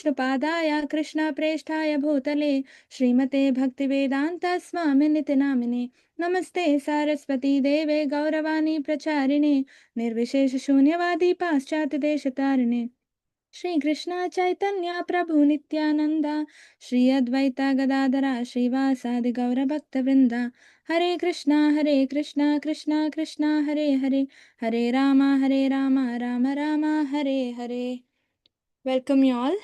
विष्णुपादाय कृष्णप्रेष्ठाय भूतले श्रीमते भक्तिवेदांत स्वामिनिति नामिने नमस्ते सारस्वती देवे गौरवाणी प्रचारिणे निर्विशेष शून्यवादी पाश्चात्य देशतारिणे श्री कृष्ण चैतन्य प्रभु नित्यानंदा श्री अद्वैता गदाधरा श्रीवासादि गौर भक्त वृंदा हरे Krishna Krishna Krishna Hare Hare Hare Ram Ram Ram Hare Hare. Welcome you all.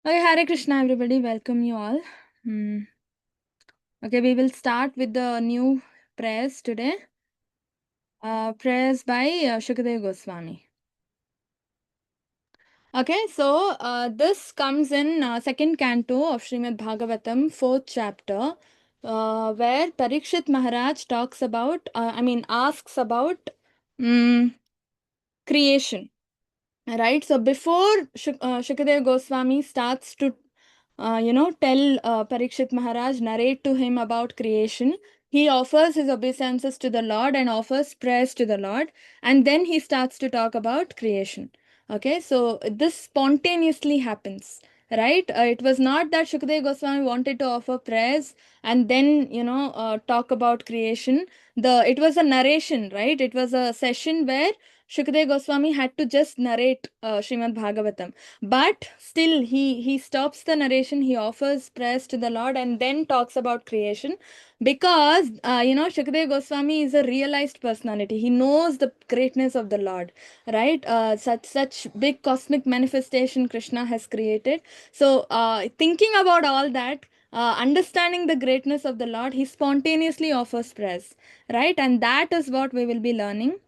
Okay, Hare Krishna everybody, welcome you all. Okay, we will start with the new prayers today. Prayers by Shukadeva Goswami. Okay, so this comes in second canto of Srimad Bhagavatam, fourth chapter, where Parikshit Maharaj talks about, asks about creation. Right, so before Shukadeva Goswami starts to tell Parikshit Maharaj, narrate to him about creation, he offers his obeisances to the Lord and offers prayers to the Lord, and then he starts to talk about creation. Okay, so this spontaneously happens, right? It was not that Shukadeva Goswami wanted to offer prayers and then, talk about creation. It was a narration, right? It was a session where Shukadeva Goswami had to just narrate Srimad Bhagavatam. But still, he stops the narration, he offers prayers to the Lord, and then talks about creation. Because, Shukadeva Goswami is a realized personality. He knows the greatness of the Lord, right? Such big cosmic manifestation Krishna has created. So, thinking about all that, understanding the greatness of the Lord, he spontaneously offers prayers, right? And that is what we will be learning.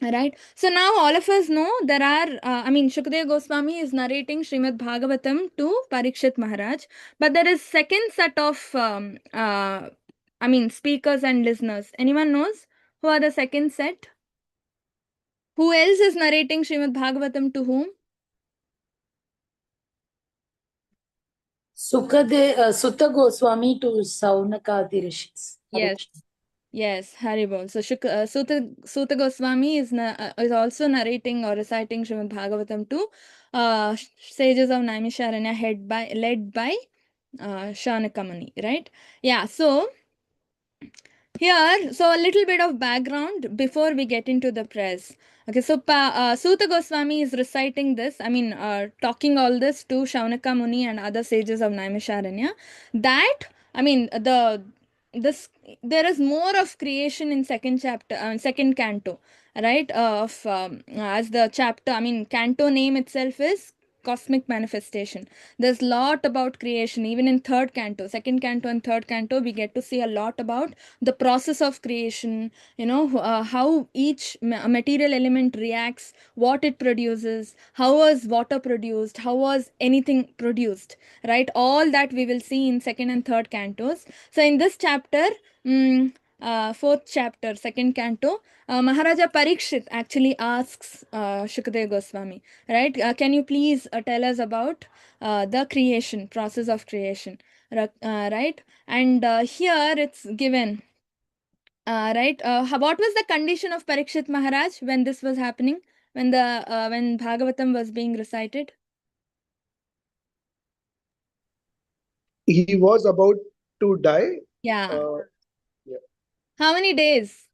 Right. So now all of us know there are, Shukadeva Goswami is narrating Srimad Bhagavatam to Parikshit Maharaj, but there is second set of, speakers and listeners. Anyone knows who are the second set? Who else is narrating Srimad Bhagavatam to whom? Sutta Goswami to Saunakadi rishis. Yes. Yes, Haribol. So Suta Goswami is also narrating or reciting Srimad Bhagavatam to sages of Naimisharanya led by Shanaka Muni, right? Yeah, so here, so a little bit of background before we get into the prayers. Okay, so Suta Goswami is reciting this, talking all this to Shaunaka Muni and other sages of Naimisharanya. That, this there is more of creation in second chapter, second canto, right? As the chapter, canto name itself is cosmic manifestation. There's lot about creation even in third canto, second canto and third canto. We get to see a lot about the process of creation, how each material element reacts, what it produces, how was water produced, how was anything produced, right? All that we will see in second and third cantos. So in this chapter, fourth chapter, second canto, Maharaja Parikshit actually asks Shukadeva Goswami, right? Can you please tell us about the creation, process of creation, right? And here it's given, right? What was the condition of Parikshit Maharaj when this was happening, when when Bhagavatam was being recited? He was about to die. Yeah. Yeah. How many days?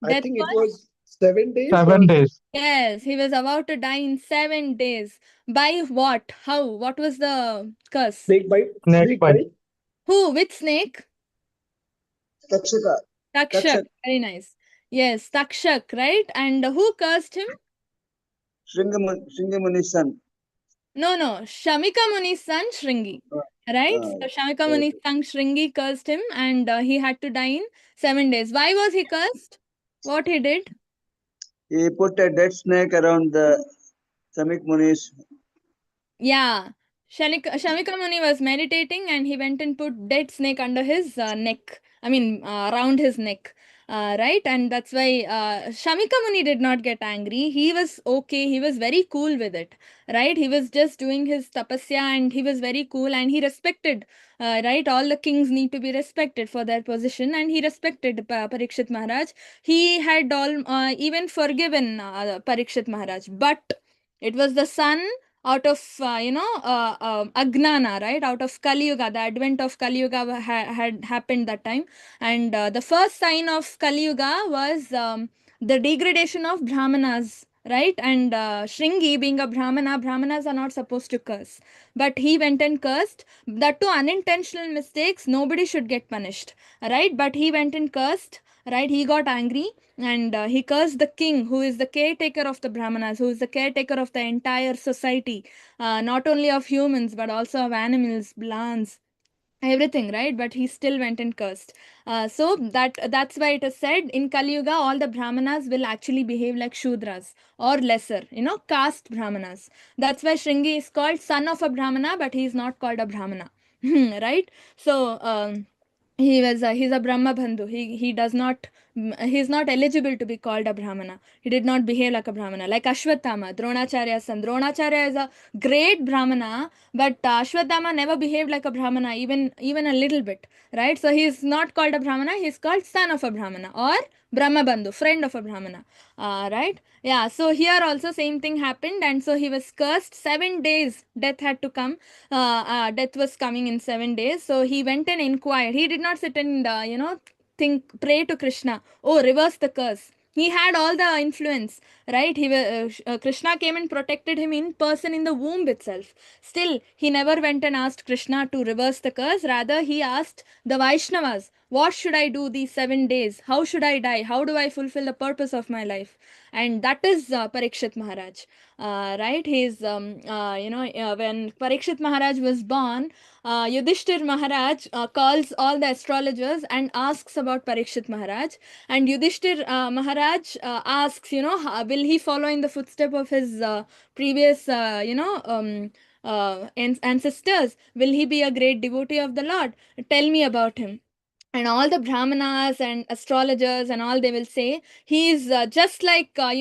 I think it was 7 days. 7 days. Yes, he was about to die in 7 days. By what? How? What was the curse? Snake bite. Snake bite. Who? Which snake? Takshaka. Takshak. Very nice. Yes, Takshak, right? And who cursed him? Shringamuni's son. No. Shamika Muni's son, Shringi. Right? So Shamika right. Muni's son Shringi cursed him, and he had to die in 7 days. Why was he cursed? What he did? He put a dead snake around the Samik Muni's. Yeah. Shamika Muni was meditating and he went and put dead snake under his neck. I mean, around his neck. Right? And that's why Shamika Muni did not get angry. He was okay. He was very cool with it. Right? He was just doing his tapasya and he was very cool and he respected. Right? All the kings need to be respected for their position, and he respected Parikshit Maharaj. He had all even forgiven Parikshit Maharaj. But it was the son out of Agnana, right? Out of Kali Yuga, the advent of Kali Yuga had happened that time, and the first sign of Kali Yuga was the degradation of Brahmanas, right? And Shringi, being a Brahmana, Brahmanas are not supposed to curse, but he went and cursed. That too, unintentional mistakes, nobody should get punished, right? But he went and cursed, right? He got angry and he cursed the king, who is the caretaker of the Brahmanas, who is the caretaker of the entire society, not only of humans but also of animals, plants, everything, right? But he still went and cursed. So that's why it is said in Kali Yuga all the Brahmanas will actually behave like Shudras or lesser, caste Brahmanas. That's why Shringi is called son of a Brahmana, but he is not called a Brahmana. Right? So he's a Brahma Bandhu. He does not, he's not eligible to be called a Brahmana. He did not behave like a Brahmana. Like Ashwatthama, Dronacharya's son. Dronacharya is a great Brahmana, but Ashwatthama never behaved like a Brahmana, even a little bit, right? So he's not called a Brahmana. He's called son of a Brahmana or Brahma Bandhu, friend of a Brahmana. Right? Yeah. So here also same thing happened, and so he was cursed. 7 days death had to come. Death was coming in 7 days. So he went and inquired. He did not sit and pray to Krishna. Oh, reverse the curse. He had all the influence, right? Krishna came and protected him in person in the womb itself. Still, he never went and asked Krishna to reverse the curse. Rather, he asked the Vaishnavas, what should I do these 7 days? How should I die? How do I fulfill the purpose of my life? And that is Parikshit Maharaj, right? When Parikshit Maharaj was born, Yudhishthir Maharaj calls all the astrologers and asks about Parikshit Maharaj. And Yudhishthir Maharaj asks, will he follow in the footstep of his previous, ancestors? Will he be a great devotee of the Lord? Tell me about him. And all the Brahmanas and astrologers and all, they will say he is just like how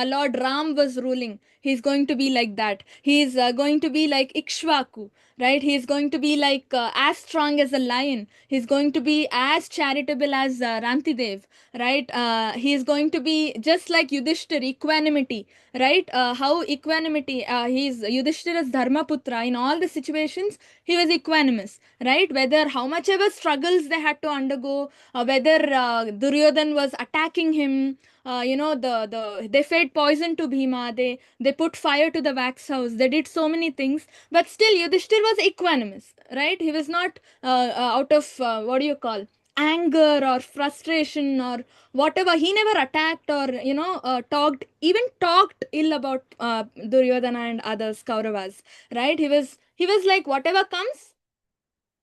Lord Ram was ruling. He's going to be like that. He is going to be like Ikshvaku, right? He is going to be like as strong as a lion. He's going to be as charitable as Rantidev, right? He is going to be just like Yudhishthir, equanimity, right? How equanimity, he's Yudhishthira's Dharmaputra. In all the situations, he was equanimous, right? Whether how much ever struggles they had to undergo, whether Duryodhan was attacking him, they fed poison to Bhima, they put fire to the wax house, they did so many things, but still Yudhishthir was equanimous, right? He was not out of what do you call, anger or frustration or whatever. He never attacked or talked ill about Duryodhana and others, Kauravas, right? He was like, whatever comes,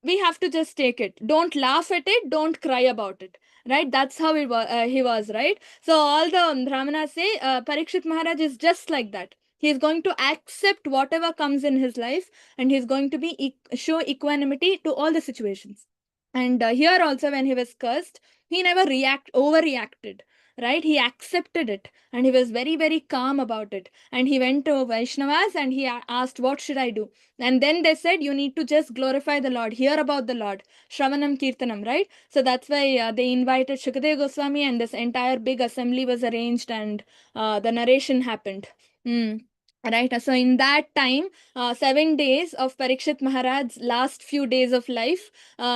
we have to just take it. Don't laugh at it, don't cry about it, right? That's how he was, right? So all the Brahmanas say Parikshit Maharaj is just like that. He is going to accept whatever comes in his life, and he's going to be show equanimity to all the situations. And here also, when he was cursed, he never overreacted, right? He accepted it, and he was very, very calm about it. And he went to Vaishnavas and he asked, what should I do? And then they said, you need to just glorify the Lord, hear about the Lord, Shravanam Kirtanam, right? So that's why they invited Shukadeva Goswami, and this entire big assembly was arranged, and the narration happened. Right. So in that time, 7 days of Parikshit Maharaj's last few days of life,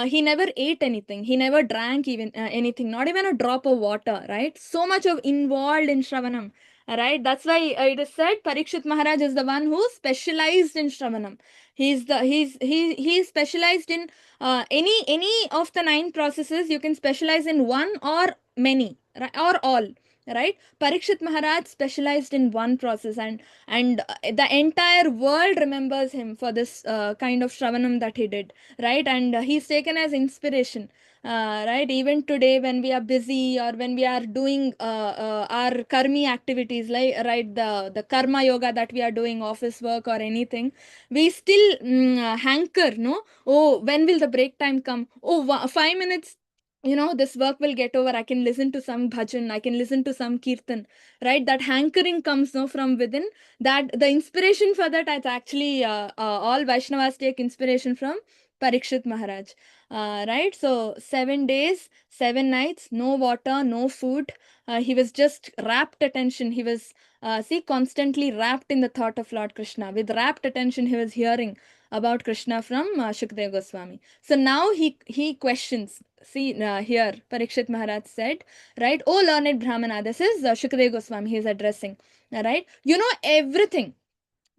he never ate anything. He never drank even anything, not even a drop of water, right? So much of involved in Shravanam, right? That's why it is said Parikshit Maharaj is the one who specialized in Shravanam. He's specialized in any of the 9 processes. You can specialize in one or many, right? Or all. right? Parikshit Maharaj specialized in one process, and the entire world remembers him for this kind of Shravanam that he did, right? And he's taken as inspiration. Right, even today when we are busy or when we are doing our karmi activities, like right, the karma yoga that we are doing, office work or anything, we still hanker, no? Oh, when will the break time come? Oh, 5 minutes, this work will get over. I can listen to some bhajan, I can listen to some kirtan, right? That hankering comes, no, from within. That the inspiration for that is actually all Vaishnavas take inspiration from Parikshit Maharaj. Right, so 7 days, 7 nights, no water, no food. He was just rapt attention. He was, constantly wrapped in the thought of Lord Krishna. With rapt attention, he was hearing about Krishna from Shukadeva Goswami. So now he questions. See, here, Parikshit Maharaj said, right, "Oh learned Brahmana," this is Shukadeva Goswami he is addressing, right? You know everything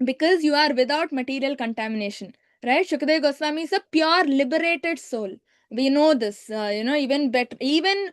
because you are without material contamination, right? Shukadeva Goswami is a pure liberated soul. We know this, even better, even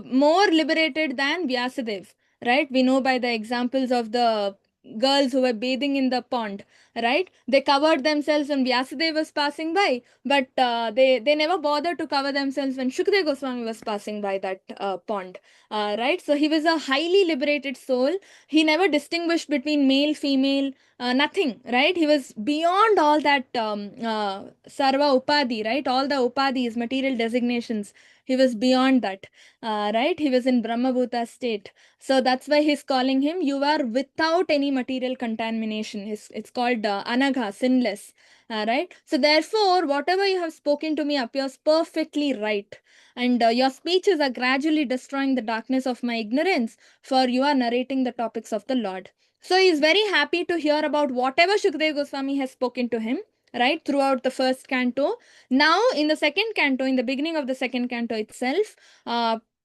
more liberated than Vyasadev, right? We know by the examples of the girls who were bathing in the pond, right? They covered themselves when Vyasadeva was passing by, but they never bothered to cover themselves when Shukadeva Goswami was passing by that pond, right? So he was a highly liberated soul. He never distinguished between male, female, nothing, right? He was beyond all that sarva upadhi, right? All the upadhis, material designations. He was beyond that, right? He was in Brahmabhuta state. So that's why he's calling him, you are without any material contamination. It's called anagha, sinless, right? So therefore, whatever you have spoken to me appears perfectly right. And your speeches are gradually destroying the darkness of my ignorance, for you are narrating the topics of the Lord. So he is very happy to hear about whatever Shukadeva Goswami has spoken to him, right, throughout the first canto. Now, in the second canto, in the beginning of the second canto itself,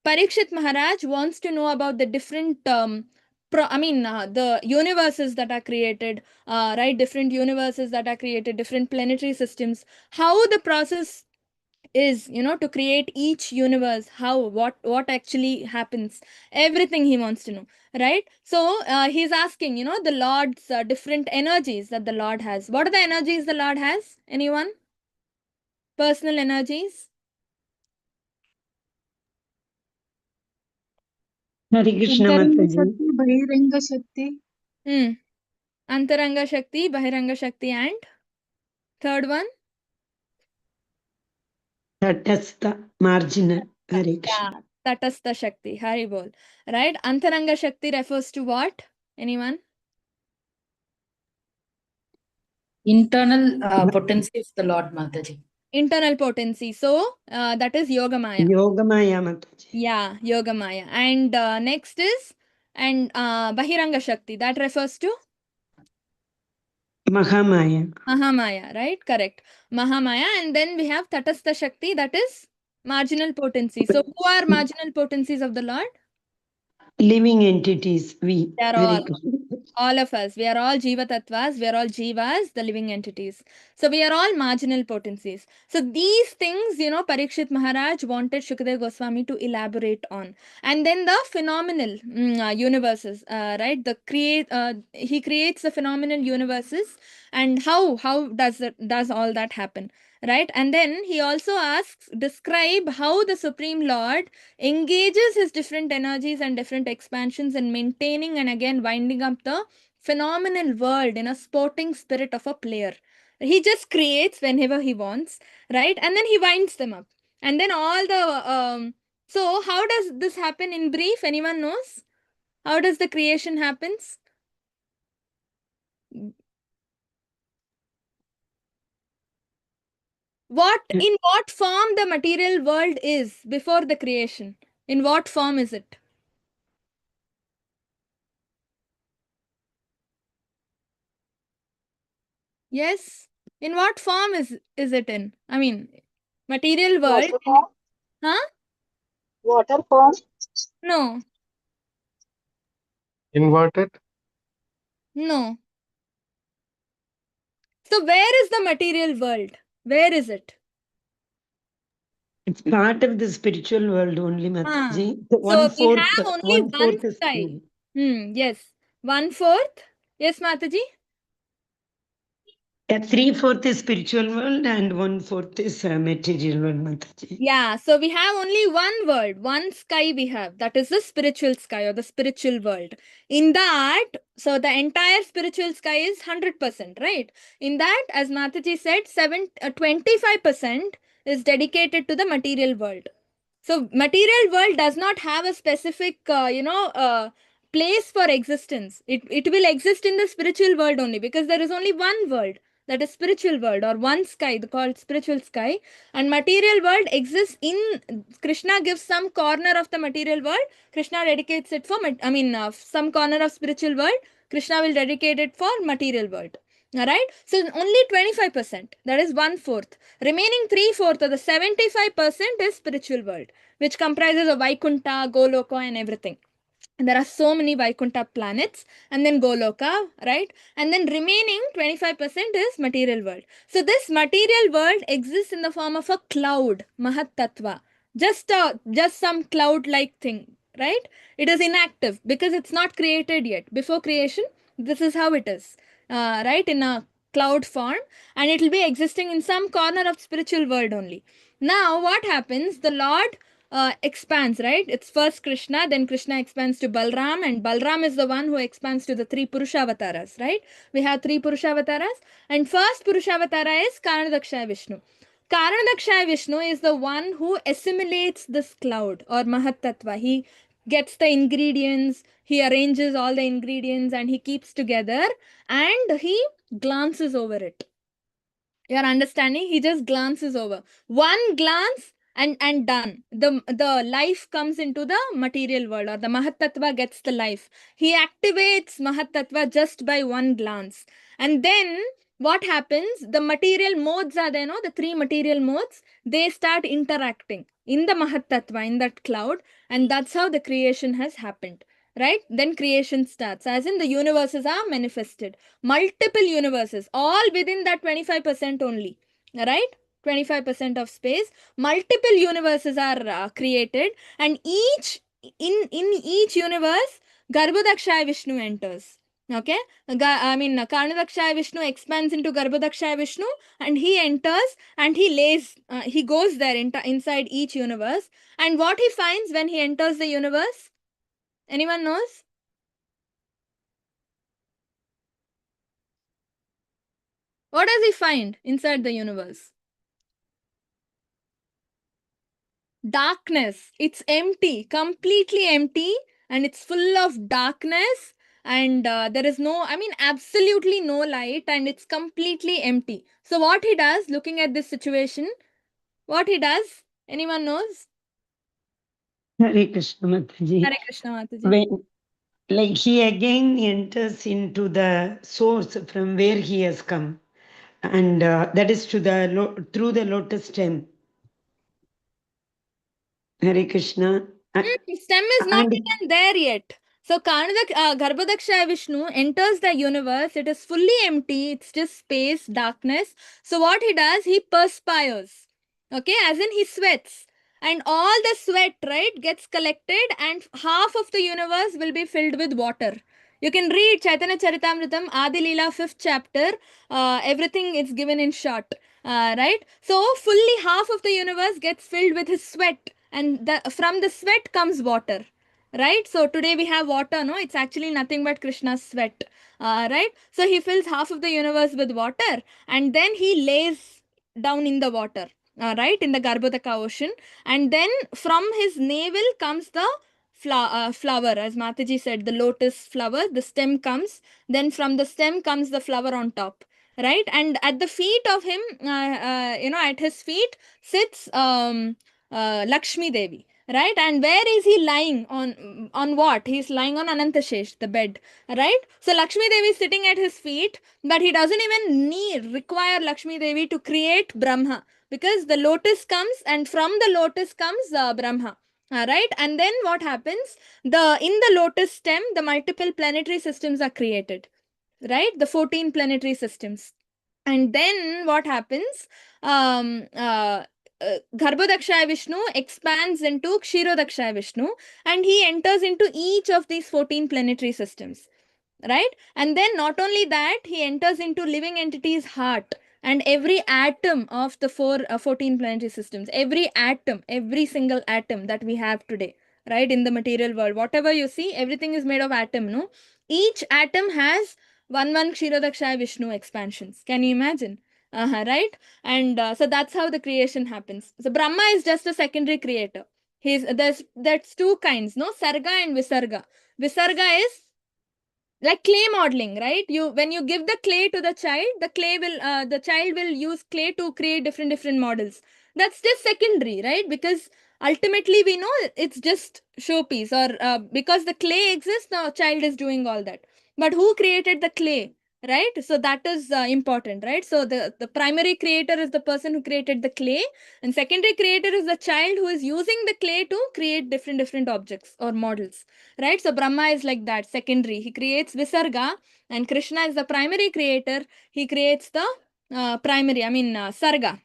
Parikshit Maharaj wants to know about the different, the universes that are created, right, different universes that are created, different planetary systems, how the process is, to create each universe, how, what actually happens, everything he wants to know, right? So he's asking, the Lord's different energies that the Lord has. What are the energies the Lord has? Anyone? Personal energies? Hare Krishna Antaranga Mataji. Shakti, Bahiranga Shakti. Antaranga Shakti, Bahiranga Shakti, and third one? Tatastha, marginal. Hare Krishna. Yeah, Tatastha Shakti, Hari Bol. Right? Antaranga Shakti refers to what? Anyone? Internal potency of the Lord, Mataji. Internal potency. So that is Yogamaya. Yogamaya Mataji. Yeah, Yogamaya. And next is, and Bahiranga Shakti. That refers to Mahamaya. Mahamaya, right? Correct. Mahamaya. And then we have Tatastha Shakti. That is marginal potency. So who are marginal potencies of the Lord? Living entities, we. They are Hare all. Krishna. All of us, we are all Jiva Tattvas, we are all Jivas, the living entities. So we are all marginal potencies. So these things, Parikshit Maharaj wanted Shukadeva Goswami to elaborate on. And then the phenomenal universes, right? He creates the phenomenal universes, and how does all that happen, right? And then he also asks, describe how the Supreme Lord engages his different energies and different expansions in maintaining and again winding up the phenomenal world in a sporting spirit of a player. He just creates whenever he wants, right? And then he winds them up. And then all the so how does this happen in brief? Anyone knows? How does the creation happens? In what form the material world is before the creation? In what form is it? Yes. In what form is it in? I mean, material world. Water form? Huh? Water form? No. Inverted? No. So where is the material world? Where is it? It's part of the spiritual world only, Mataji. So One we fourth, have only one one fourth is sky. clean. Yes. 1/4. Yes, Mataji? 3/4 is spiritual world and 1/4 is material world, Mataji. Yeah, so we have only one world, one sky we have. That is the spiritual sky or the spiritual world. In that, so the entire spiritual sky is 100%, right? In that, as Mataji said, 25% is dedicated to the material world. So material world does not have a specific, place for existence. It will exist in the spiritual world only because there is only one world, that is spiritual world or one sky called spiritual sky, and material world exists in Krishna gives some corner of the material world. Krishna dedicates it for some corner of spiritual world. Krishna will dedicate it for material world. All right. So only 25%. That is 1/4. Remaining 3/4 or the 75% is spiritual world, which comprises of Vaikunta, Goloka, and everything. And there are so many Vaikunta planets, and then Goloka, right? And then remaining 25% is material world. So this material world exists in the form of a cloud, Mahat Tattva. Just some cloud-like thing, right? It is inactive because it's not created yet. Before creation, this is how it is, right? In a cloud form, and it will be existing in some corner of spiritual world only. Now, what happens? The Lord expands, right? It's first Krishna, then Krishna expands to Balram, and Balram is the one who expands to the 3 Purushavataras, right? We have 3 Purushavataras, and first Purushavatara is Karanadakshaya Vishnu. Karanadakshaya Vishnu is the one who assimilates this cloud or Mahat Tattva. He gets the ingredients, he arranges all the ingredients, and he keeps together, and he glances over it. You're understanding? He just glances over. One glance and done. The life comes into the material world, or the Mahatattva gets the life. He activates Mahatattva just by one glance. And then what happens? The material modes are there, no? The 3 material modes, they start interacting in the Mahatattva, in that cloud, and that's how the creation has happened. Right? Then creation starts, as in the universes are manifested. Multiple universes, all within that 25% only, right? 25% of space, multiple universes are created, and in each universe, Garbhodakshaya Vishnu enters. Okay, Karanadakshaya Vishnu expands into Garbhodakshaya Vishnu, and he enters and he lays, he goes there inside each universe. And what he finds when he enters the universe? Anyone knows? What does he find inside the universe? Darkness. It's empty, completely empty, and it's full of darkness, and there is absolutely no light, and it's completely empty. So what he does, looking at this situation, what he does, anyone knows? Hare Krishna, Mataji. Hare Krishna, Mataji. When, like, he again enters into the source from where he has come, and that is to the through the lotus stem. Hare Krishna. Stem is not even there yet. So Garbhodakshaya Vishnu enters the universe. It is fully empty. It's just space, darkness. So what he does, he perspires. Okay, as in he sweats. And all the sweat, right, gets collected, and half of the universe will be filled with water. You can read Chaitanya Charitamritam, Adi Leela, 5th chapter. Everything is given in short. Right? So fully half of the universe gets filled with his sweat, and from the sweat comes water. Right? So today we have water, no? It's actually nothing but Krishna's sweat. Right? So he fills half of the universe with water, and then he lays down in the water. Right? In the Garbhodaka ocean. And then from his navel comes the flower, as Mataji said, the lotus flower, the stem comes. Then from the stem comes the flower on top. Right? And at the feet of him, at his feet sits Lakshmi Devi. Right? And where is he lying? On what? He's lying on Anantashesh, the bed. Right? So Lakshmi Devi is sitting at his feet, but he doesn't even require Lakshmi Devi to create Brahma, because the lotus comes, and from the lotus comes Brahma. Right? And then what happens? In the lotus stem, the multiple planetary systems are created. Right? The 14 planetary systems. And then what happens? Garbhodakshaya Vishnu expands into Kshirodakshaya Vishnu, and he enters into each of these 14 planetary systems, right? And then not only that, he enters into living entity's heart and every atom of the 14 planetary systems, every atom, every single atom that we have today, right, in the material world. Whatever you see, everything is made of atom, no? Each atom has one Kshirodakshaya Vishnu expansions. Can you imagine? Right? And so that's how the creation happens. So Brahma is just a secondary creator. There's two kinds, no? Sarga and Visarga. Visarga is like clay modeling, right? When you give the clay to the child, the child will use clay to create different models. That's just secondary, right? Because ultimately we know it's just showpiece, or because the clay exists, the child is doing all that. But who created the clay, right? So that is important, right? So the primary creator is the person who created the clay, and secondary creator is the child who is using the clay to create different objects or models, right? So Brahma is like that, secondary. He creates Visarga, and Krishna is the primary creator. He creates the Sarga,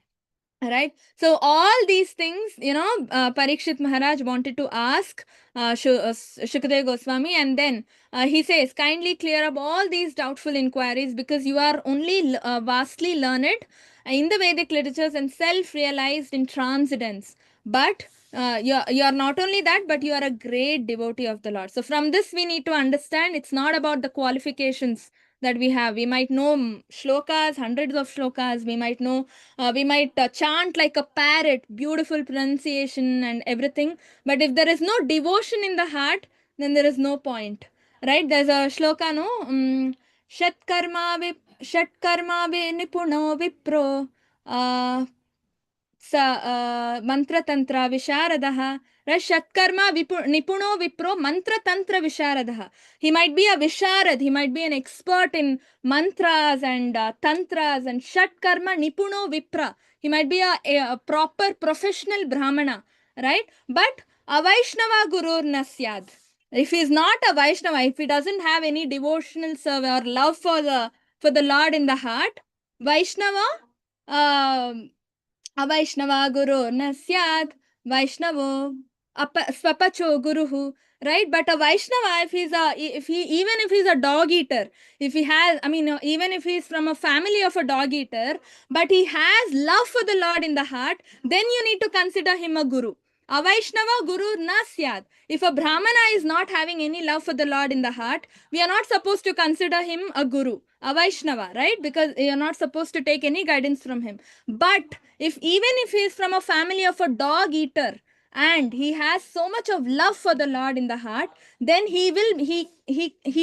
right? So all these things, Parikshit Maharaj wanted to ask Shukadeva Goswami, and then he says, kindly clear up all these doubtful inquiries, because you are only vastly learned in the Vedic literatures and self-realized in transcendence. But you're not only that, but you are a great devotee of the Lord. So from this we need to understand, it's not about the qualifications that we have. We might know shlokas, hundreds of shlokas. We might know, we might chant like a parrot, beautiful pronunciation and everything. But if there is no devotion in the heart, then there is no point, right? There's a shloka, no? Shatkarma vi nipuno vipro mantra tantra visharadaha. Right? Shatkarma nipuno vipro mantra tantra visharadaha. He might be a visharad, he might be an expert in mantras and tantras, and shatkarma nipuno vipra. He might be a proper professional brahmana, right? But avaishnava gurur nasyad. If he is not a Vaishnava, if he doesn't have any devotional service or love for the Lord in the heart, Vaishnava, Avaishnava guru nasyad, Vaishnavo swapacho guruhu, right? But a Vaishnava, even if he's a dog eater, if he has, even if he's from a family of a dog eater, but he has love for the Lord in the heart, then you need to consider him a guru. Avaishnava guru nasyad. If a Brahmana is not having any love for the Lord in the heart, we are not supposed to consider him a guru, a Vaishnava, right? Because you are not supposed to take any guidance from him. But even if he is from a family of a dog eater and he has so much of love for the Lord in the heart, then he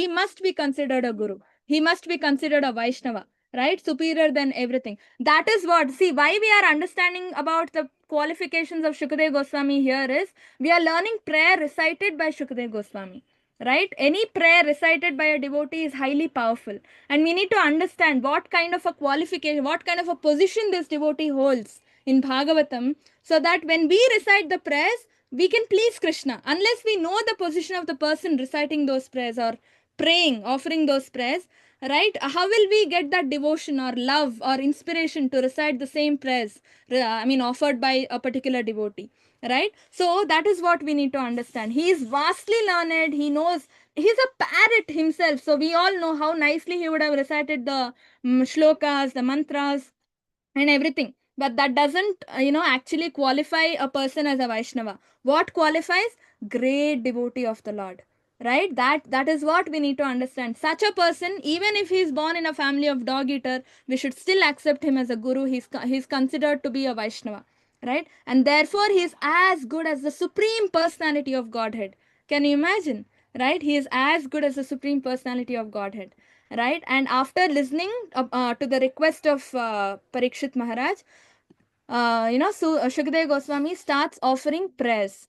must be considered a guru. He must be considered a Vaishnava, right? Superior than everything. That is what, see, why we are understanding about the qualifications of Shukadeva Goswami here is, we are learning prayer recited by Shukadeva Goswami, right? Any prayer recited by a devotee is highly powerful, and we need to understand what kind of a qualification, what kind of a position this devotee holds in Bhagavatam, so that when we recite the prayers, we can please Krishna. Unless we know the position of the person reciting those prayers or praying, offering those prayers, right? How will we get that devotion or love or inspiration to recite the same prayers, offered by a particular devotee, right? So that is what we need to understand. He is vastly learned. He knows, he's a parrot himself. So we all know how nicely he would have recited the shlokas, the mantras and everything. But that doesn't, actually qualify a person as a Vaishnava. What qualifies? Great devotee of the Lord. Right? That is what we need to understand. Such a person, even if he is born in a family of dog eater, we should still accept him as a guru. He's considered to be a Vaishnava, right? And therefore he is as good as the supreme personality of Godhead. Can you imagine? Right? He is as good as the supreme personality of Godhead, right? And after listening to the request of Parikshit Maharaj, Shukadeva Goswami starts offering prayers.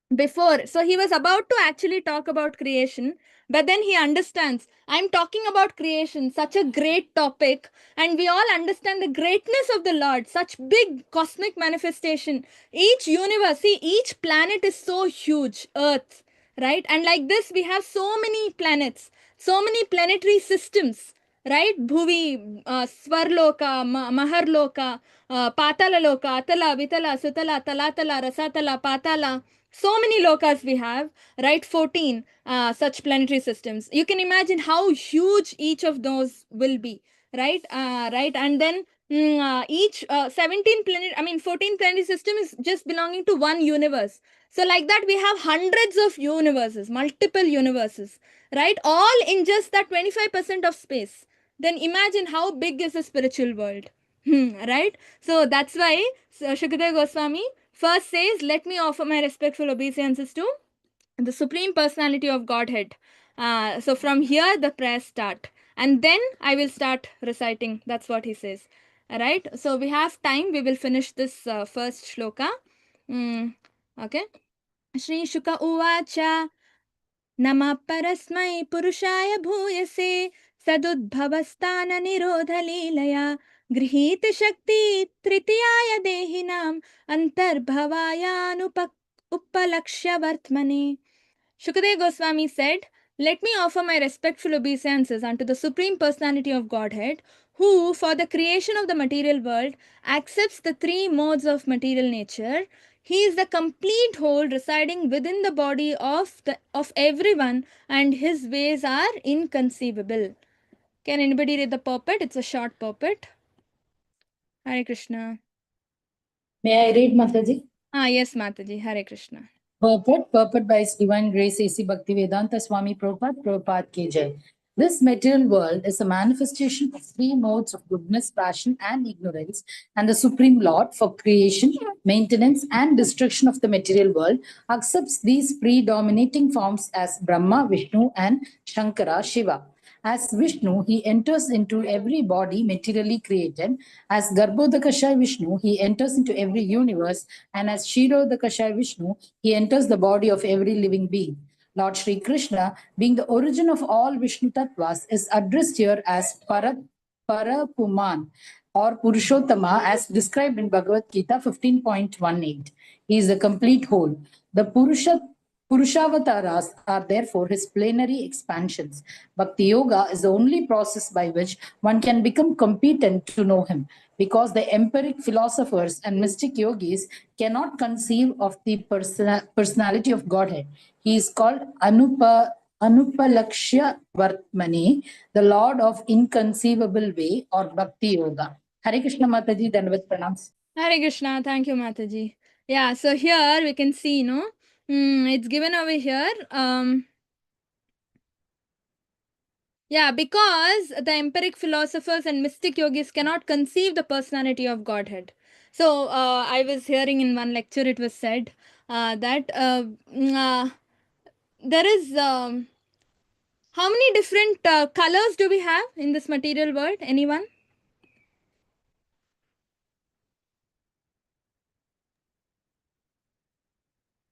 So he was about to actually talk about creation, but then he understands, I'm talking about creation, such a great topic, and we all understand the greatness of the Lord, such big cosmic manifestation. Each universe, see, each planet is so huge, Earth, right? And like this, we have so many planets, so many planetary systems, right? Bhuvi, Swarloka, Maharloka, Patala Loka, Atala, Vitala, Sutala, Talatala, Rasatala, Patala. So many lokas we have, right? 14 such planetary systems. You can imagine how huge each of those will be, right? Right, and then each 17 planet, I mean 14 planetary system is just belonging to one universe. So like that, we have hundreds of universes, multiple universes, right? All in just that 25% of space. Then imagine how big is the spiritual world, right? So that's why Shukadeva Goswami first says, let me offer my respectful obeisances to the Supreme Personality of Godhead. So from here, the prayers start. And then I will start reciting. That's what he says. All right. So we have time. We will finish this first shloka. Okay. Shri Shuka Uvacha Nama Parasmai Purushaya Bhuyase Sadudbhavastana Nirodha Leelaya Grihita Shakti Tritiyaya Dehinam Antarbhavaya Uppalakshya Vartmane. Shukadeva Goswami said, let me offer my respectful obeisances unto the Supreme Personality of Godhead, who, for the creation of the material world, accepts the three modes of material nature. He is the complete whole residing within the body of everyone, and his ways are inconceivable. Can anybody read the purport? It's a short purport. Hare Krishna. May I read, Mataji? Yes, Mataji. Hare Krishna. Purport by His Divine Grace A.C. Bhaktivedanta Swami Prabhupada Ki Jai. This material world is a manifestation of three modes of goodness, passion, and ignorance, and the Supreme Lord, for creation, maintenance, and destruction of the material world, accepts these predominating forms as Brahma, Vishnu, and Shankara, Shiva. As Vishnu, he enters into every body materially created. As Garbhodakashay Vishnu, he enters into every universe. And as Kshirodakashay Vishnu, he enters the body of every living being. Lord Sri Krishna, being the origin of all Vishnu Tattvas, is addressed here as Parapuman or Purushottama, as described in Bhagavad Gita 15.18. He is the complete whole. The Purushavasaras are therefore his plenary expansions. Bhakti Yoga is the only process by which one can become competent to know him, because the empiric philosophers and mystic yogis cannot conceive of the personality of Godhead. He is called Anupalakshya Vartmani, the Lord of Inconceivable Way, or Bhakti Yoga. Hare Krishna Mataji, Dandavat Pranams. Hare Krishna. Thank you, Mataji. Yeah, so here we can see, it's given over here. Yeah, because the empiric philosophers and mystic yogis cannot conceive the personality of Godhead. So I was hearing in one lecture, it was said that there is how many different colors do we have in this material world? Anyone?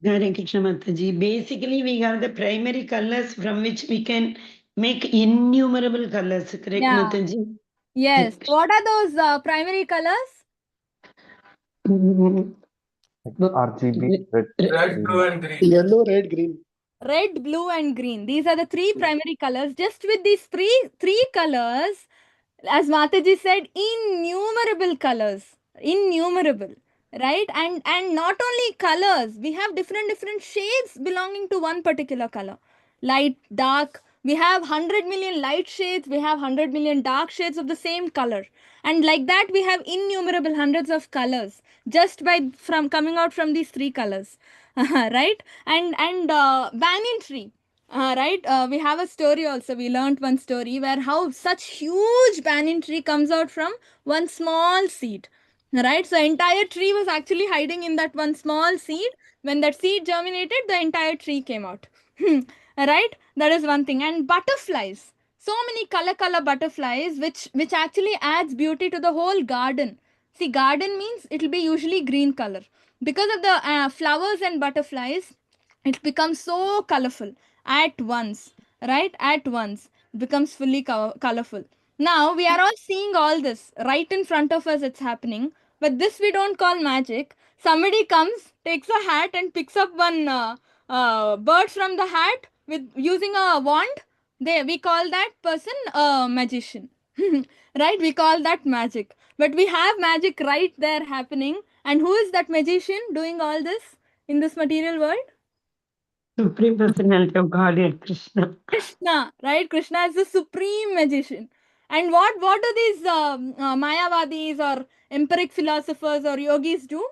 Hare Krishna Mataji. Basically, we have the primary colors from which we can make innumerable colors. Correct, Yeah. Mataji? Yes. What are those primary colors? RGB, red, blue, and green. Yellow, red, green. Red, blue, and green. These are the three primary colors. Just with these three colors, as Mataji said, innumerable colors. Innumerable. Right? And not only colors, we have different shades belonging to one particular color. Light, dark. We have 100 million light shades. We have 100 million dark shades of the same color. And like that, we have innumerable hundreds of colors just from coming out from these three colors. Right? And banyan tree. Right? We have a story also. We learnt one story where how such huge banyan tree comes out from one small seed. Right? So entire tree was actually hiding in that one small seed. When that seed germinated, the entire tree came out. Right? That is one thing. And butterflies. So many color butterflies, which actually adds beauty to the whole garden. See, garden means it will be usually green color. Because of the flowers and butterflies, it becomes so colorful at once, right? At once. It becomes fully colorful. Now, we are all seeing all this right in front of us, it's happening. But this we don't call magic. Somebody comes, takes a hat and picks up one bird from the hat with using a wand. We call that person a magician. Right? We call that magic. But we have magic right there happening. And who is that magician doing all this in this material world? Supreme Personality of Godhead, Krishna. Krishna, right? Krishna is the supreme magician. And what do these Mayavadis or empiric philosophers or yogis do?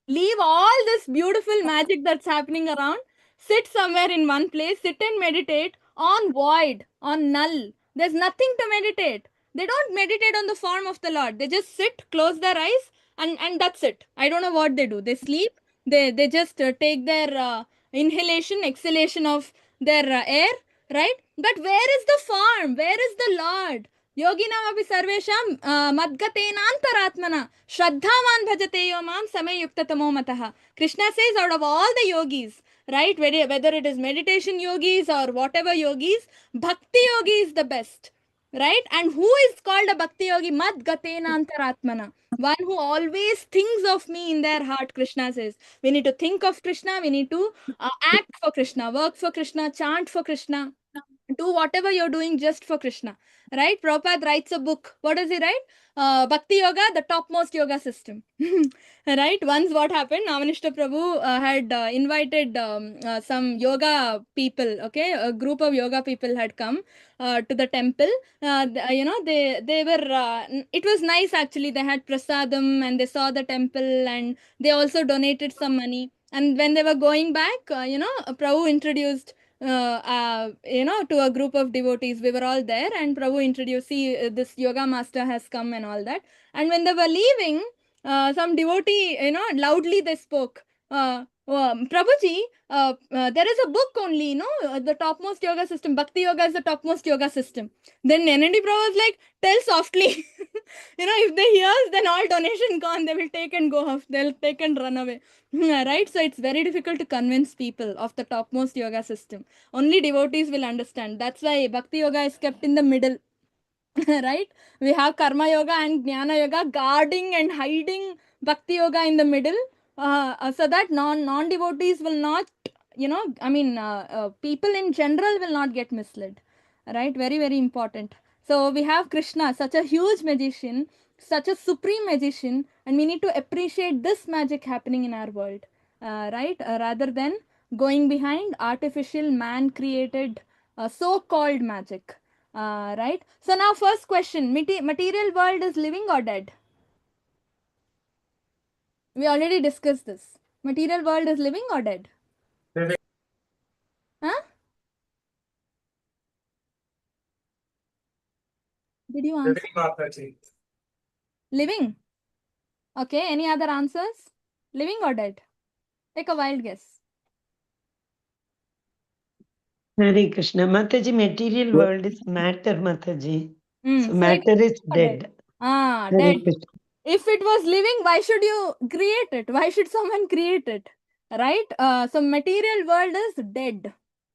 Leave all this beautiful magic that's happening around, sit somewhere in one place, sit and meditate on void, on null. There's nothing to meditate. They don't meditate on the form of the Lord. They just sit, close their eyes, and that's it. I don't know what they do. They sleep. They just take their inhalation, exhalation of their air, right? But where is the form? Where is the Lord? Yoginam api sarvesham madgatenantaratmana shraddhavan bhajate yo mam samay yuktatamo matah. Krishna says out of all the yogis, right, whether it is meditation yogis or whatever yogis, bhakti yogi is the best, right? And who is called a bhakti yogi? Madgatenantaratmana. One who always thinks of me in their heart, Krishna says. We need to think of Krishna, we need to act for Krishna, work for Krishna, chant for Krishna, do whatever you're doing just for Krishna, right? Prabhupada writes a book. What does he write? Bhakti Yoga, the topmost yoga system. Right? Once what happened, Namanishta Prabhu had invited some yoga people, okay? A group of yoga people had come to the temple. They were, it was nice actually. They had prasadam and they saw the temple and they also donated some money. And when they were going back, Prabhu introduced to a group of devotees. We were all there, and Prabhu introduced, see, this yoga master has come and all that. And when they were leaving, some devotee, loudly they spoke. Prabhuji, there is a book only, the topmost yoga system. Bhakti yoga is the topmost yoga system. Then NND Prabhu was like, tell softly. If they hear, then all donation gone. They will take and go off. They'll take and run away. Right? So it's very difficult to convince people of the topmost yoga system. Only devotees will understand. That's why Bhakti yoga is kept in the middle. Right? We have Karma yoga and Jnana yoga guarding and hiding Bhakti yoga in the middle, so that non-devotees will not, people in general will not get misled. Right? Very, very important. So we have Krishna, such a huge magician, such a supreme magician, and we need to appreciate this magic happening in our world, right? Rather than going behind artificial, man-created, so-called magic. Right? So now first question, material world is living or dead? We already discussed this. Material world is living or dead? Living. Huh? Did you answer? Living, Mataji. Living. Okay, any other answers? Living or dead? Take a wild guess. Hare Krishna. Mataji, material world is matter, Mataji. So So matter it is dead. Hare dead. Krishna. If it was living, why should you create it? Why should someone create it? Right? So material world is dead.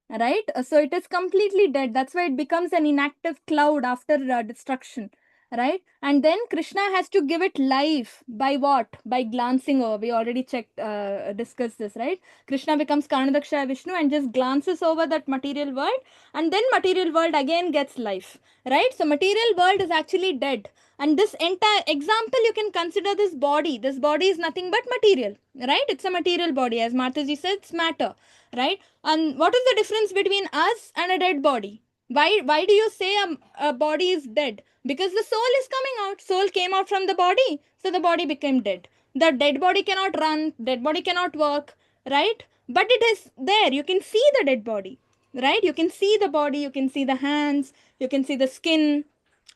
Right? So it is completely dead. That's why it becomes an inactive cloud after destruction. Right? And then Krishna has to give it life by what? By glancing over. We already discussed this, right? Krishna becomes Karnadaksha Vishnu and just glances over that material world, and then material world again gets life. Right? So material world is actually dead. And this entire example, you can consider this body. This body is nothing but material, right? It's a material body. As Mataji said, it's matter, right? And what is the difference between us and a dead body? Why do you say a body is dead? Because the soul is coming out. Soul came out from the body, so the body became dead. The dead body cannot run, dead body cannot walk, right? But it is there. You can see the dead body, right? You can see the body, you can see the hands, you can see the skin.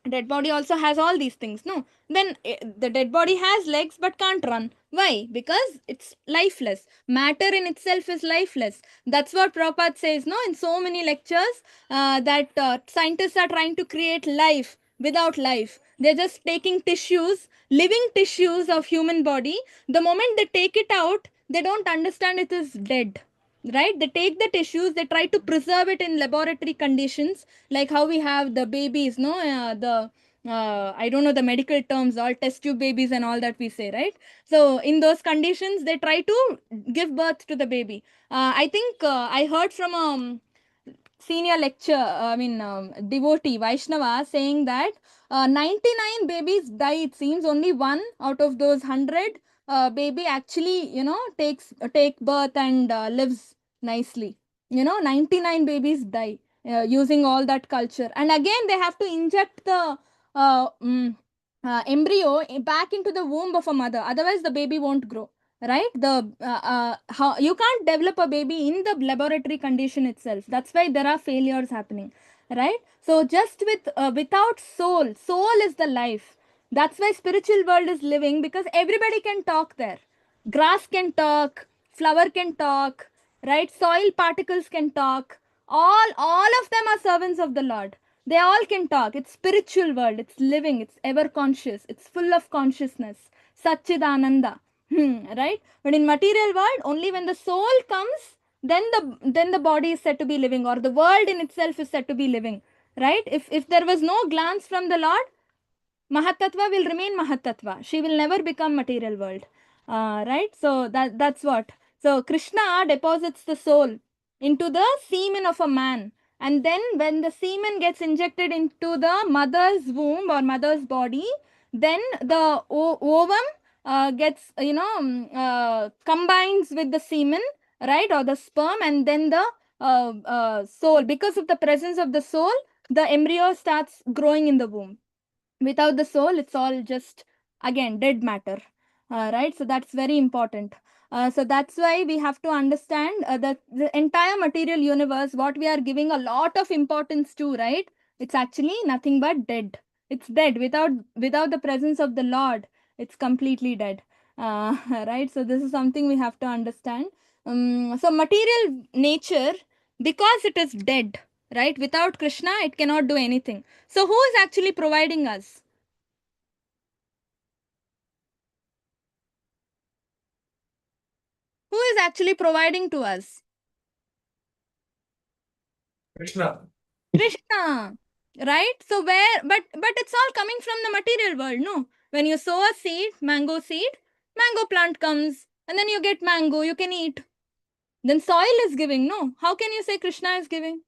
Dead body also has all these things, no? Then the dead body has legs but can't run. Why? Because it's lifeless. Matter in itself is lifeless. That's what Prabhupada says, no, in so many lectures, that scientists are trying to create life without life. They're just taking tissues, living tissues of human body. The moment they take it out, they don't understand it is dead. Right? They take the tissues, they try to preserve it in laboratory conditions, like how we have the babies, no, I don't know the medical terms, all test tube babies and all that we say, right? So in those conditions, they try to give birth to the baby. I think I heard from senior devotee, Vaishnava, saying that 99 babies die. It seems only one out of those 100 baby actually, take birth and lives nicely. 99 babies die using all that culture. And again, they have to inject the embryo back into the womb of a mother. Otherwise, the baby won't grow. Right? How you can't develop a baby in the laboratory condition itself. That's why there are failures happening. Right? So just without soul is the life. That's why spiritual world is living, because everybody can talk there. Grass can talk, flower can talk, right? Soil particles can talk. All of them are servants of the Lord. They all can talk. It's spiritual world. It's living. It's ever conscious. It's full of consciousness. Satchidananda. Right? But in material world, only when the soul comes, then the body is said to be living, or the world in itself is said to be living. Right? If there was no glance from the Lord, Mahatattva will remain Mahatattva. She will never become material world. Right? So that's what. So Krishna deposits the soul into the semen of a man. And then when the semen gets injected into the mother's womb or mother's body, then the ovum gets, combines with the semen, right? Or the sperm, and then the soul. Because of the presence of the soul, the embryo starts growing in the womb. Without the soul, it's all just, again, dead matter. Right? So that's very important. So that's why we have to understand that the entire material universe, what we are giving a lot of importance to, right? It's actually nothing but dead. It's dead. Without the presence of the Lord, it's completely dead. Right? So this is something we have to understand. So material nature, because it is dead, right? Without Krishna, it cannot do anything. So who is actually providing us? Who is actually providing to us? Krishna. Krishna. Right? So but it's all coming from the material world, no? When you sow a seed, mango plant comes, and then you get mango, you can eat. Then soil is giving, no? How can you say Krishna is giving?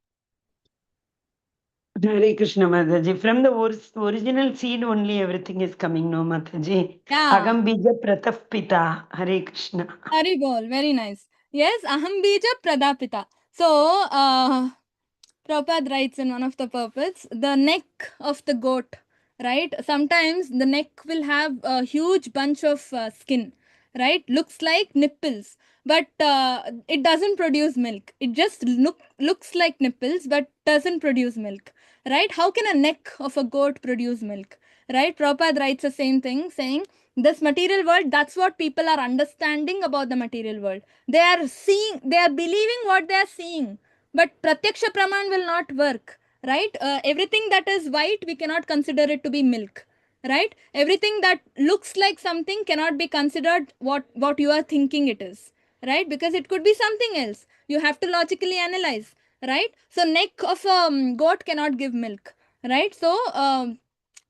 Hare Krishna, Mataji. From the original seed only everything is coming, no, Mataji? Yeah. Agam bija pratap pita. Hare Krishna. Hari bol. Very nice. Yes, aham bija pradapita. So, Prabhupada writes in one of the purports, the neck of the goat, right? Sometimes the neck will have a huge bunch of skin, right? Looks like nipples, but it doesn't produce milk. It just looks like nipples, but doesn't produce milk, right? How can a neck of a goat produce milk, right? Prabhupada writes the same thing, saying, this material world, that's what people are understanding about the material world. They are believing what they are seeing. But Pratyaksha Praman will not work, right? Everything that is white, we cannot consider it to be milk, right? Everything that looks like something cannot be considered what you are thinking it is, right? Because it could be something else. You have to logically analyze, right? So neck of a goat cannot give milk, right? So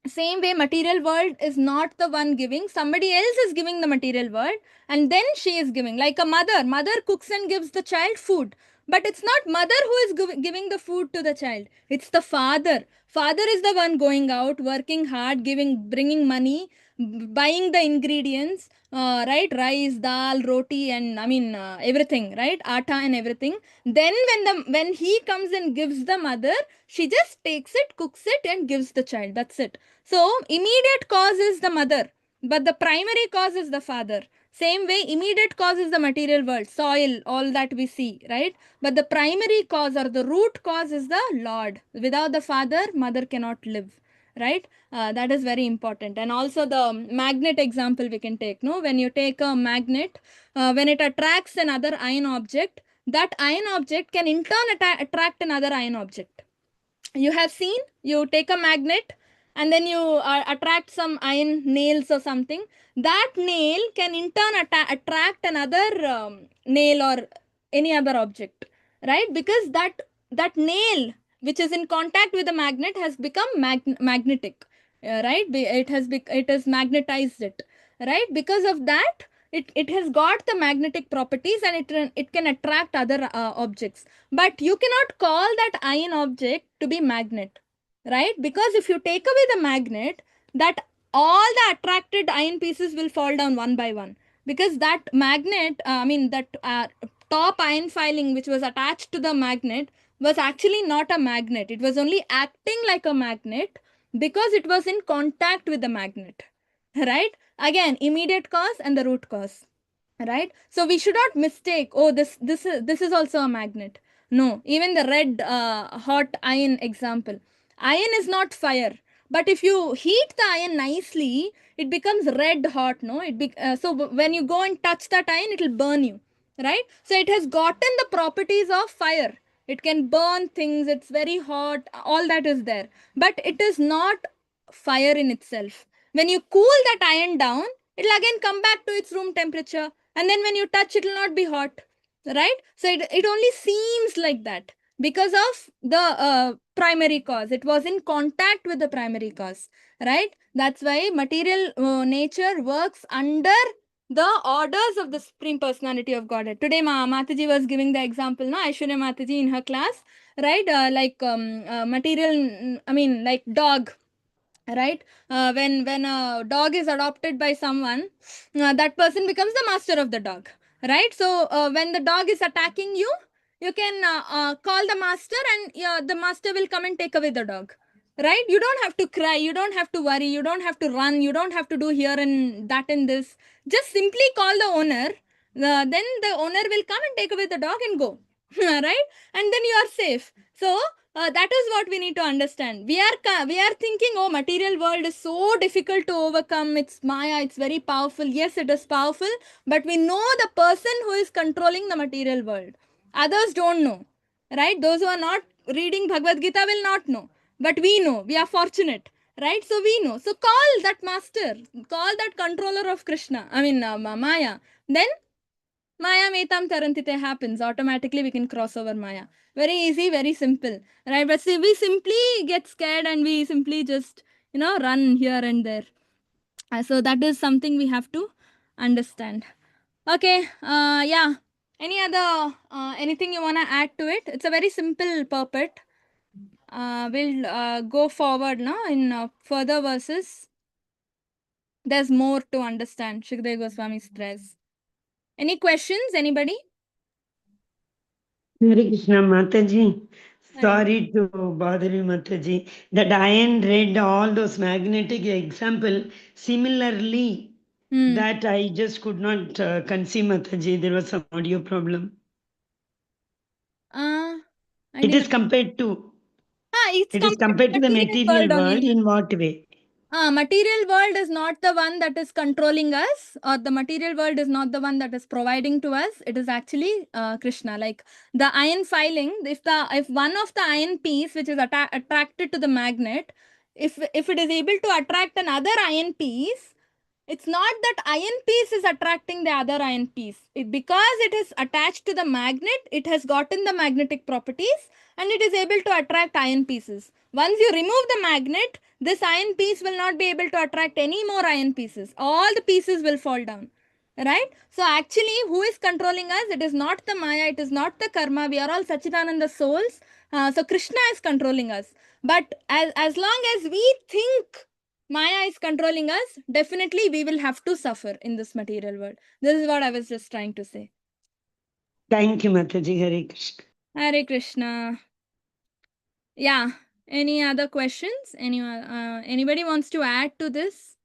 same way, material world is not the one giving. Somebody else is giving the material world, and then she is giving. Like a mother cooks and gives the child food. But it's not mother who is giving the food to the child. It's the father. Father is the one going out, working hard, bringing money, buying the ingredients, right? Rice, dal, roti, and everything, right? Atta and everything. Then when he comes and gives the mother, she just takes it, cooks it, and gives the child. That's it. So immediate cause is the mother, but the primary cause is the father. Same way, immediate cause is the material world, soil, all that we see, right? But the primary cause or the root cause is the Lord. Without the father, mother cannot live, right? That is very important. And also the magnet example we can take, no? When you take a magnet, when it attracts another iron object, that iron object can in turn attract another iron object. You have seen, you take a magnet and then you attract some iron nails or something. That nail can in turn attract another nail or any other object, right? Because that nail which is in contact with the magnet has become magnetic, right? It has magnetized it, right? Because of that, it has got the magnetic properties, and it can attract other objects. But you cannot call that iron object to be magnet, right? Because if you take away the magnet, that all the attracted iron pieces will fall down one by one, because that magnet, that top iron filing which was attached to the magnet was actually not a magnet. It was only acting like a magnet because it was in contact with the magnet, right? Again, immediate cause and the root cause, right? So we should not mistake, oh, this is also a magnet. No, even the red hot iron example, iron is not fire, but if you heat the iron nicely, it becomes red hot, no? So when you go and touch that iron, it will burn you, right? So it has gotten the properties of fire. It can burn things, it's very hot, all that is there, but it is not fire in itself. When you cool that iron down, it will again come back to its room temperature, and then when you touch, it will not be hot, right? So it only seems like that because of the primary cause. It was in contact with the primary cause, right? That's why material nature works under the orders of the Supreme Personality of Godhead. Today Mataji was giving the example, no, Aishwarya Mataji in her class, right? Material, like dog, right? When a dog is adopted by someone, that person becomes the master of the dog, right? So when the dog is attacking you, you can call the master, and the master will come and take away the dog, right? You don't have to cry, you don't have to worry, you don't have to run, you don't have to do here and that and this. Just simply call the owner, then the owner will come and take away the dog and go, right? And then you are safe. So that is what we need to understand. We are thinking, oh, material world is so difficult to overcome. It's Maya. It's very powerful. Yes, it is powerful, but we know the person who is controlling the material world. Others don't know, right? Those who are not reading Bhagavad Gita will not know, but we know. We are fortunate, right? So we know. So call that master, call that controller of Krishna. Maya. Then Maya Metam Tarantite happens. Automatically we can cross over Maya. Very easy, very simple. Right? But see, we simply get scared and we simply just, run here and there. So that is something we have to understand. Okay. Yeah. Any other, anything you want to add to it? It's a very simple purport. We'll go forward now in further verses. There's more to understand. Shukdev Goswami's prayers. Any questions? Anybody? Hare Krishna Mataji. Sorry to bother you, Mataji. That iron read all those magnetic example. Similarly, that I just could not conceive, Mataji. There was some audio problem. It is compared to. It is compared to the material world in what way? Material world is not the one that is controlling us, or the material world is not the one that is providing to us. It is actually Krishna. Like the iron filing, if one of the iron piece which is attracted to the magnet, if it is able to attract another iron piece, it's not that iron piece is attracting the other iron piece. Because it is attached to the magnet, it has gotten the magnetic properties and it is able to attract iron pieces. Once you remove the magnet, this iron piece will not be able to attract any more iron pieces. All the pieces will fall down. Right? So actually, who is controlling us? It is not the Maya, it is not the karma. We are all Sachidananda souls. So Krishna is controlling us. But as long as we think Maya is controlling us, definitely we will have to suffer in this material world. This is what I was just trying to say. Thank you, Mataji. Hare Krishna. Hare Krishna. Yeah. Any other questions? Anybody wants to add to this?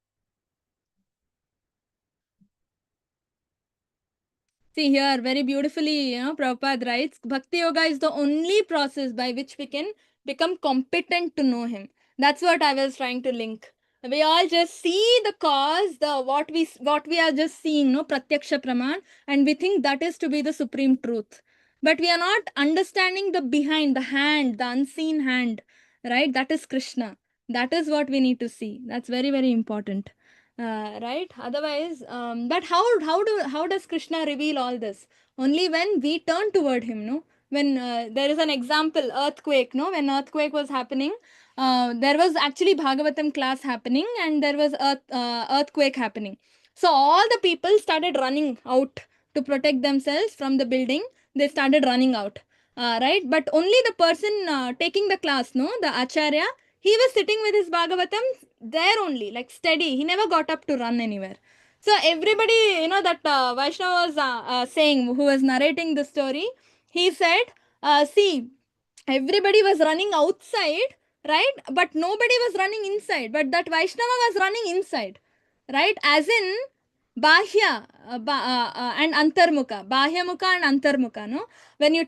See here, very beautifully, Prabhupada writes, Bhakti Yoga is the only process by which we can become competent to know him. That's what I was trying to link. We all just see the cause, what we are just seeing, Pratyaksha Praman, and we think that is to be the supreme truth. But we are not understanding the behind, the hand, the unseen hand, right? That is Krishna. That is what we need to see. That's very, very important. Right? Otherwise, but how does Krishna reveal all this? Only when we turn toward him, no? When there is an example, earthquake, no? When earthquake was happening, there was actually Bhagavatam class happening and there was earthquake happening. So all the people started running out to protect themselves from the building. They started running out, right? But only the person taking the class, no, the Acharya, he was sitting with his Bhagavatam there only, like steady. He never got up to run anywhere. So everybody, that Vaishnava was saying, who was narrating the story, he said, see, everybody was running outside, right? But nobody was running inside. But that Vaishnava was running inside, right? As in Bahya and Antarmukha. Bahya Mukha and Antarmukha, no? When you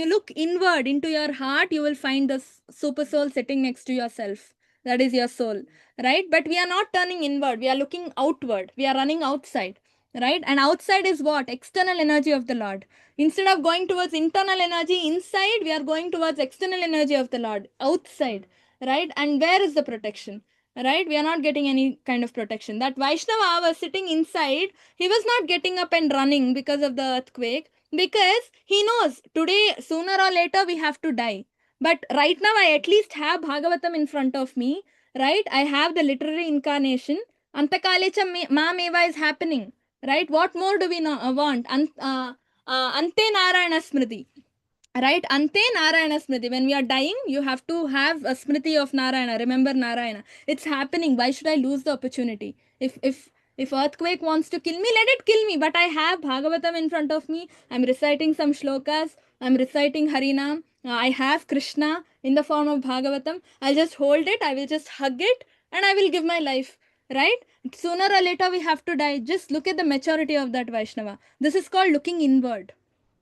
look inward into your heart, you will find the super soul sitting next to yourself. That is your soul, right? But we are not turning inward. We are looking outward. We are running outside, right? And outside is what? External energy of the Lord. Instead of going towards internal energy inside, we are going towards external energy of the Lord outside, right? And where is the protection, right? We are not getting any kind of protection. That Vaishnava was sitting inside. He was not getting up and running because of the earthquake, because he knows today, sooner or later, we have to die. But right now, I at least have Bhagavatam in front of me, right? I have the literary incarnation. Antakalecha Mameva is happening, right? What more do we want? Ante Narayana Smriti, right? Ante Narayana Smriti. When we are dying, you have to have a Smriti of Narayana. Remember Narayana. It's happening. Why should I lose the opportunity? If earthquake wants to kill me, let it kill me. But I have Bhagavatam in front of me. I'm reciting some shlokas. I'm reciting Harinam. I have Krishna in the form of Bhagavatam. I'll just hold it. I will just hug it, and I will give my life. Right? Sooner or later, we have to die. Just look at the maturity of that Vaishnava. This is called looking inward,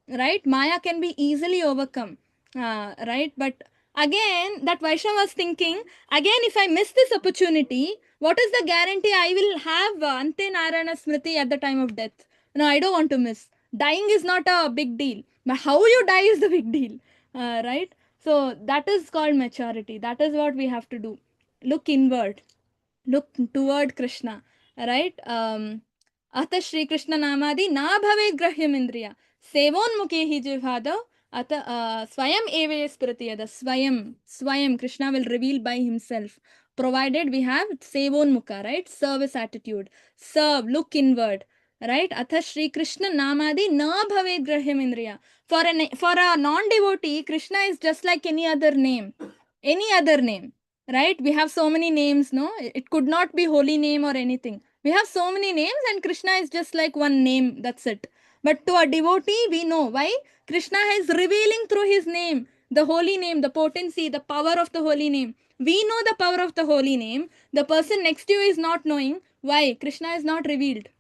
right? Maya can be easily overcome, right? But again, that Vaishnava was thinking, again, if I miss this opportunity, what is the guarantee I will have Ante Narayana Smriti at the time of death? No, I don't want to miss. Dying is not a big deal, but how you die is the big deal, right? So that is called maturity. That is what we have to do. Look inward, look toward Krishna, right? Ata Shri Krishna Namadi na bhave grahyam indriya sevonmukhe hi jivhado ata swayam eve spiritiyada. Swayam Krishna will reveal by himself, provided we have sevonmukha, right? Service attitude, serve, look inward, right? Atha Shri Krishna Namadi na bhave grahyam indriya. For a non-devotee, Krishna is just like any other name, right? We have so many names, no? It could not be holy name or anything. We have so many names, and Krishna is just like one name. That's it. But to a devotee, we know why. Krishna is revealing through his name, the holy name, the potency, the power of the holy name. We know the power of the holy name. The person next to you is not knowing. Why? Krishna is not revealed.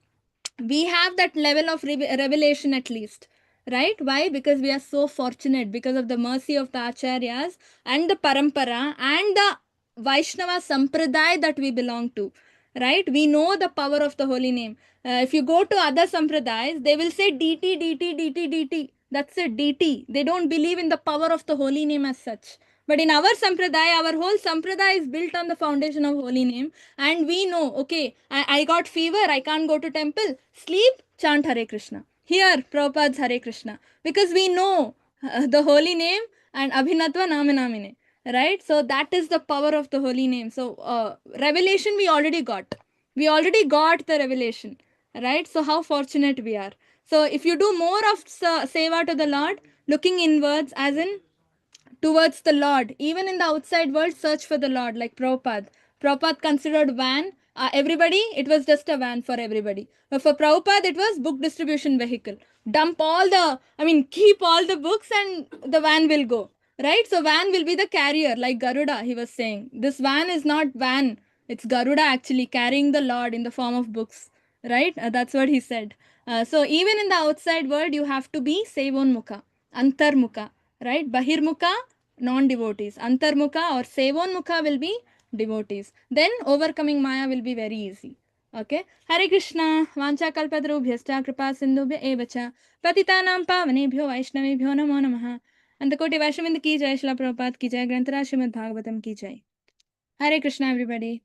We have that level of revelation at least, right? Why? Because we are so fortunate, because of the mercy of the acharyas and the parampara and the Vaishnava sampradaya that we belong to, right? We know the power of the holy name. If you go to other sampradayas, they will say DT, DT, DT, DT. That's it, DT. They don't believe in the power of the holy name as such. But in our sampradaya, our whole sampradaya is built on the foundation of holy name. And we know, okay, I got fever, I can't go to temple. Sleep, chant Hare Krishna. Here, Prabhupada's Hare Krishna. Because we know the holy name and Abhinatva Naminamine. Right? So that is the power of the holy name. So revelation we already got. We already got the revelation. Right? So how fortunate we are. So if you do more of seva to the Lord, looking inwards as in towards the Lord. Even in the outside world, search for the Lord, like Prabhupada. Prabhupada considered van. Everybody, it was just a van for everybody. But for Prabhupada, it was book distribution vehicle. Keep all the books and the van will go. Right? So van will be the carrier, like Garuda, he was saying. This van is not van. It's Garuda actually carrying the Lord in the form of books. Right? That's what he said. So even in the outside world, you have to be Sevonmukha, Antarmukha. Right? Bahirmukha, non-devotees. Antarmukha or Sevonmukha will be devotees. Then overcoming Maya will be very easy. Okay? Hare Krishna. Vancha kalpadrubhyascha kripa sindhubhya evacha. Patitanam pavanebhyo vaishnavebhyo namo namaha. Antakoti Vaishnavind ki jai, Srila Prabhupada ki jai, Granthara Srimad Bhagavatam ki jai. Hare Krishna, everybody.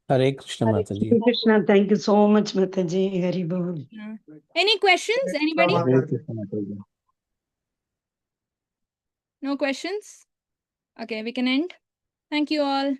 Hare Krishna Mataji. Hare Krishna. Thank you so much, Mataji. Hari Bol. Any questions? Anybody? Hare Krishna Mataji. No questions? Okay, we can end. Thank you all.